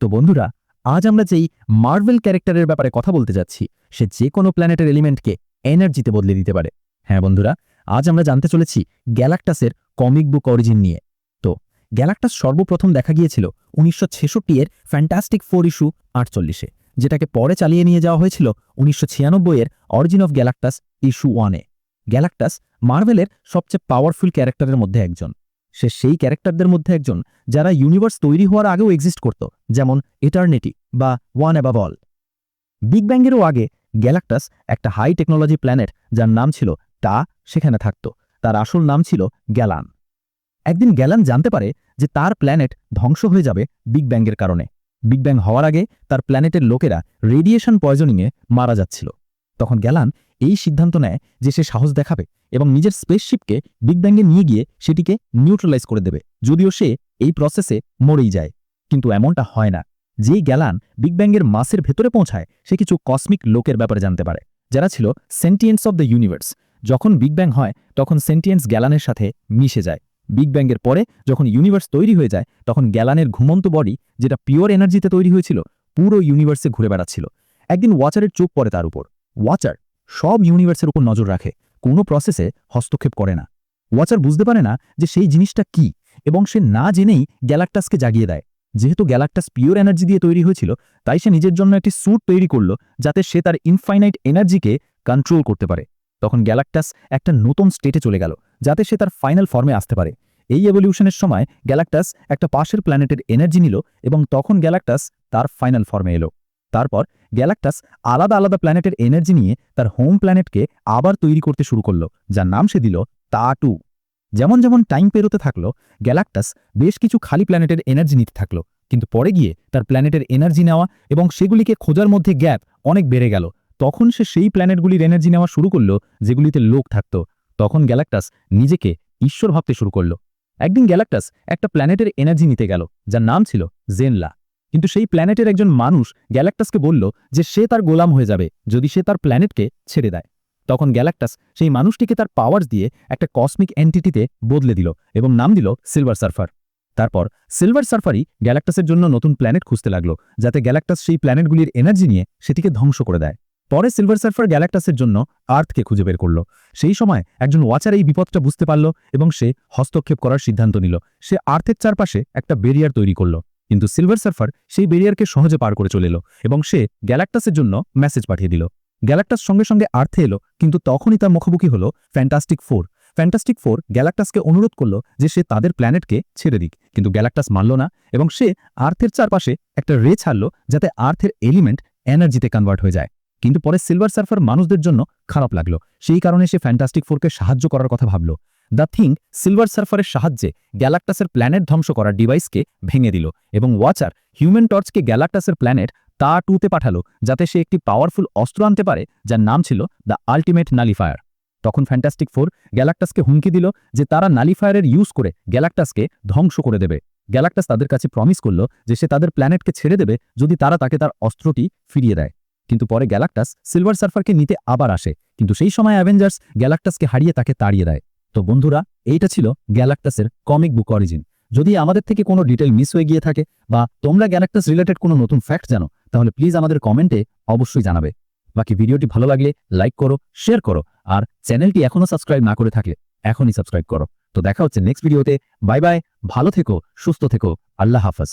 তো বন্ধুরা, আজ আমরা যেই মার্ভেল ক্যারেক্টারের ব্যাপারে কথা বলতে যাচ্ছি, সে যে কোনো প্ল্যানেটের এলিমেন্টকে এনার্জিতে বদলে দিতে পারে। হ্যাঁ বন্ধুরা, আজ আমরা জানতে চলেছি গ্যালাক্টাসের কমিক বুক অরিজিন নিয়ে। তো গ্যালাক্টাস সর্বপ্রথম দেখা গিয়েছিল 1966 এর ফ্যান্টাস্টিক 4 ইস্যু 48-এ, যেটাকে পরে চালিয়ে নিয়ে যাওয়া হয়েছিল 1996 এর অরিজিন অফ গ্যালাক্টাস ইস্যু 1-এ। গ্যালাক্টাস মার্ভেলের সবচেয়ে পাওয়ারফুল ক্যারেক্টারের মধ্যে একজন। সে সেই ক্যারেক্টারদের মধ্যে একজন যারা ইউনিভার্স তৈরি হওয়ার আগেও এক্সিস্ট করত, যেমন ইটারনিটি বা ওয়ান অ্যাবাভ অল। বিগ ব্যাংয়েরও আগে গ্যালাক্টাস একটা হাই টেকনোলজি প্ল্যানেট যার নাম ছিল টা সেখানে থাকত। তার আসল নাম ছিল গ্যালান। একদিন গ্যালান জানতে পারে যে তার প্ল্যানেট ধ্বংস হয়ে যাবে বিগ ব্যাংয়ের কারণে। বিগ ব্যাং হওয়ার আগে তার প্ল্যানেটের লোকেরা রেডিয়েশন পয়জনিংয়ে মারা যাচ্ছিল। তখন গ্যালান এই সিদ্ধান্ত নেয় যে সে সাহস দেখাবে এবং নিজের স্পেসশিপকে বিগ ব্যাংয়ে নিয়ে গিয়ে সেটিকে নিউট্রালাইজ করে দেবে, যদিও সে এই প্রসেসে মরেই যায়। কিন্তু এমনটা হয় না। যেই গ্যালান বিগ ব্যাংয়ের মাসের ভেতরে পৌঁছায়, সে কিছু কসমিক লোকের ব্যাপারে জানতে পারে, যারা ছিল সেন্টিয়েন্টস অব দ্য ইউনিভার্স। যখন বিগ ব্যাং হয় তখন সেন্টিয়েন্টস গ্যালানের সাথে মিশে যায়। বিগ ব্যাংয়ের পরে যখন ইউনিভার্স তৈরি হয়ে যায়, তখন গ্যালানের ঘুমন্ত বডি, যেটা পিওর এনার্জিতে তৈরি হয়েছিল, পুরো ইউনিভার্সে ঘুরে বেড়াচ্ছিল। একদিন ওয়াচারের চোখ পড়ে তার উপর। ওয়াচার সব ইউনিভার্সের উপর নজর রাখে, কোনো প্রসেসে হস্তক্ষেপ করে না। ওয়াচার বুঝতে পারে না যে সেই জিনিসটা কি, এবং সে না জেনেই গ্যালাক্টাসকে জাগিয়ে দেয়। যেহেতু গ্যালাক্টাস পিওর এনার্জি দিয়ে তৈরি হয়েছিল, তাই সে নিজের জন্য একটি স্যুট তৈরি করল যাতে সে তার ইনফাইনাইট এনার্জিকে কন্ট্রোল করতে পারে। তখন গ্যালাক্টাস একটা নতুন স্টেটে চলে গেল, যাতে সে তার ফাইনাল ফর্মে আসতে পারে। এই এভলিউশনের সময় গ্যালাক্টাস একটা পাশের প্ল্যানেটের এনার্জি নিল, এবং তখন গ্যালাক্টাস তার ফাইনাল ফর্মে এলো। তারপর গ্যালাক্টাস আলাদা আলাদা প্ল্যানেটের এনার্জি নিয়ে তার হোম প্ল্যানেটকে আবার তৈরি করতে শুরু করল, যার নাম সে দিল টা-2। যেমন যেমন টাইম পেরোতে থাকলো, গ্যালাক্টাস বেশ কিছু খালি প্ল্যানেটের এনার্জি নিতে থাকলো, কিন্তু পরে গিয়ে তার প্ল্যানেটের এনার্জি নেওয়া এবং সেগুলিকে খোঁজার মধ্যে গ্যাপ অনেক বেড়ে গেল। তখন সে সেই প্ল্যানেটগুলির এনার্জি নেওয়া শুরু করলো যেগুলিতে লোক থাকত। তখন গ্যালাক্টাস নিজেকে ঈশ্বর ভাবতে শুরু করল। একদিন গ্যালাক্টাস একটা প্ল্যানেটের এনার্জি নিতে গেল, যার নাম ছিল জেনলা। কিন্তু সেই প্ল্যানেটের একজন মানুষ গ্যালাক্টাসকে বলল যে সে তার গোলাম হয়ে যাবে যদি সে তার প্ল্যানেটকে ছেড়ে দেয়। তখন গ্যালাক্টাস সেই মানুষটিকে তার পাওয়ার দিয়ে একটা কসমিক এন্টিটিতে বদলে দিল এবং নাম দিল সিলভার সার্ফার। তারপর সিলভার সার্ফারই গ্যালাক্টাসের জন্য নতুন প্ল্যানেট খুঁজতে লাগলো, যাতে গ্যালাক্টাস সেই প্ল্যানেটগুলির এনার্জি নিয়ে সেটিকে ধ্বংস করে দেয়। পরে সিলভার সার্ফার গ্যালাক্টাসের জন্য আর্থকে খুঁজে বের করল। সেই সময় একজন ওয়াচার এই বিপদটা বুঝতে পারল এবং সে হস্তক্ষেপ করার সিদ্ধান্ত নিল। সে আর্থের চারপাশে একটা ব্যারিয়ার তৈরি করল, কিন্তু সিলভার সার্ফার সেই ব্যারিয়ারকে সহজে পার করে চলে এলো এবং সে গ্যালাক্টাসের জন্য মেসেজ পাঠিয়ে দিল। গ্যালাক্টাস সঙ্গে সঙ্গে আর্থে এলো, কিন্তু তখনই তার মুখোমুখি হলো ফ্যান্টাস্টিক 4। ফ্যান্টাস্টিক 4 গ্যালাক্টাসকে অনুরোধ করল যে সে তাদের প্ল্যানেটকে ছেড়ে দিক, কিন্তু গ্যালাক্টাস মানল না এবং সে আর্থের চারপাশে একটা রে ছাড়ল, যাতে আর্থের এলিমেন্ট এনার্জিতে কনভার্ট হয়ে যায়। কিন্তু পরে সিলভার সার্ফার মানুষদের জন্য খারাপ লাগলো, সেই কারণে সে ফ্যান্টাস্টিক 4কে সাহায্য করার কথা ভাবল। দ্য থিং সিলভার সার্ফারের সাহায্যে গ্যালাক্টাসের প্ল্যানেট ধ্বংস করার ডিভাইসকে ভেঙে দিল এবং ওয়াচার হিউম্যান টর্চকে গ্যালাক্টাসের প্ল্যানেট টা-2তে পাঠালো, যাতে সে একটি পাওয়ারফুল অস্ত্র আনতে পারে যার নাম ছিল দ্য আল্টিমেট নালিফায়ার। তখন ফ্যান্টাস্টিক 4 গ্যালাক্টাসকে হুমকি দিল যে তারা নালিফায়ারের ইউজ করে গ্যালাক্টাসকে ধ্বংস করে দেবে। গ্যালাক্টাস তাদের কাছে প্রমিস করল যে সে তাদের প্ল্যানেটকে ছেড়ে দেবে যদি তারা তাকে তার অস্ত্রটি ফিরিয়ে দেয়। কিন্তু পরে গ্যালাক্টাস সিলভার সার্ফারকে নিতে আবার আসে, কিন্তু সেই সময় অ্যাভেঞ্জার্স গ্যালাক্টাসকে হারিয়ে তাকে তাড়িয়ে দেয়। তো বন্ধুরা, এইটা ছিল গ্যালাক্টাসের কমিক বুক অরিজিন। যদি আমাদের থেকে কোনো ডিটেল মিস হয়ে গিয়ে থাকে বা তোমরা গ্যালাক্টাস রিলেটেড কোনো নতুন ফ্যাক্ট জানো, তাহলে প্লিজ আমাদের কমেন্টে অবশ্যই জানাবে। বাকি ভিডিওটি ভালো লাগলে লাইক করো, শেয়ার করো, আর চ্যানেলটি এখনো সাবস্ক্রাইব না করে থাকলে এখনই সাবস্ক্রাইব করো। তো দেখা হচ্ছে নেক্সট ভিডিওতে। বাই বাই, ভালো থেকো, সুস্থ থেকো, আল্লাহ হাফেজ।